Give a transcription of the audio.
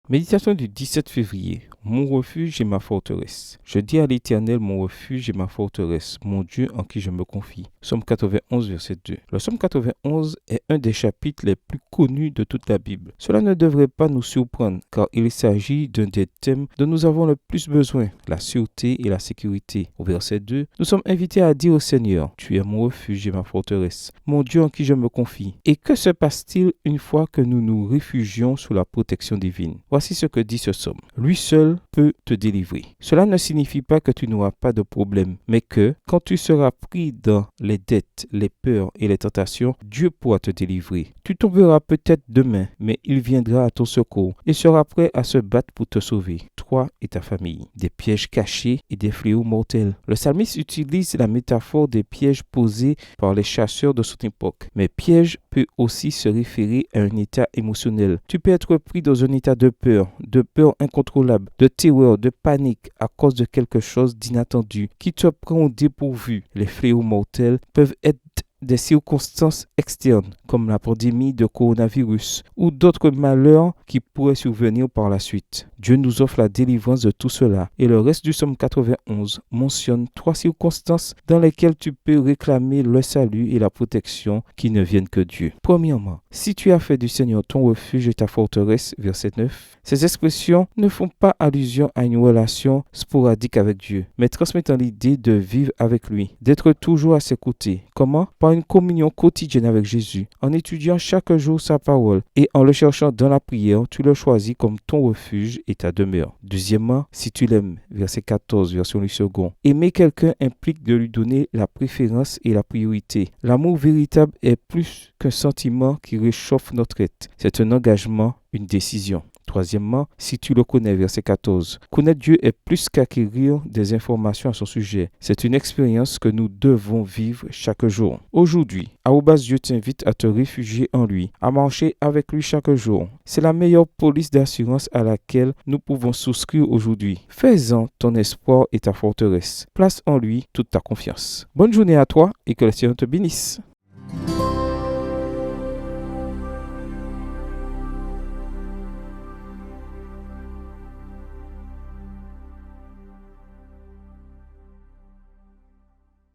Méditation du 17 février. Mon refuge et ma forteresse. Je dis à l'Éternel, mon refuge et ma forteresse, mon Dieu en qui je me confie. Psaume 91, verset 2. Le psaume 91 est un des chapitres les plus connus de toute la Bible. Cela ne devrait pas nous surprendre, car il s'agit d'un des thèmes dont nous avons le plus besoin, la sûreté et la sécurité. Au verset 2, nous sommes invités à dire au Seigneur, tu es mon refuge et ma forteresse, mon Dieu en qui je me confie. Et que se passe-t-il une fois que nous nous réfugions sous la protection divine? Voici ce que dit ce psaume. Lui seul peut te délivrer. Cela ne signifie pas que tu n'auras pas de problème, mais que quand tu seras pris dans les dettes, les peurs et les tentations, Dieu pourra te délivrer. Tu tomberas peut-être demain, mais il viendra à ton secours et sera prêt à se battre pour te sauver, toi et ta famille. Des pièges cachés et des fléaux mortels. Le psalmiste utilise la métaphore des pièges posés par les chasseurs de son époque. Mais piège peut aussi se référer à un état émotionnel. Tu peux être pris dans un état de peur incontrôlable, de terreur, de panique à cause de quelque chose d'inattendu qui te prend au dépourvu. Les fléaux mortels peuvent être des circonstances externes comme la pandémie de coronavirus ou d'autres malheurs qui pourraient survenir par la suite. Dieu nous offre la délivrance de tout cela et le reste du psaume 91 mentionne 3 circonstances dans lesquelles tu peux réclamer le salut et la protection qui ne viennent que Dieu. Premièrement, si tu as fait du Seigneur ton refuge et ta forteresse, verset 9, ces expressions ne font pas allusion à une relation sporadique avec Dieu, mais transmettent l'idée de vivre avec lui, d'être toujours à ses côtés. Comment? Par une communion quotidienne avec Jésus, en étudiant chaque jour sa parole et en le cherchant dans la prière, tu le choisis comme ton refuge et ta demeure. Deuxièmement, si tu l'aimes, verset 14, version du second, aimer quelqu'un implique de lui donner la préférence et la priorité. L'amour véritable est plus qu'un sentiment qui réchauffe notre être. C'est un engagement, une décision. Troisièmement, si tu le connais, verset 14. Connaître Dieu est plus qu'acquérir des informations à son sujet. C'est une expérience que nous devons vivre chaque jour. Aujourd'hui, Dieu t'invite à te réfugier en lui, à marcher avec lui chaque jour. C'est la meilleure police d'assurance à laquelle nous pouvons souscrire aujourd'hui. Fais-en ton espoir et ta forteresse. Place en lui toute ta confiance. Bonne journée à toi et que le Seigneur te bénisse.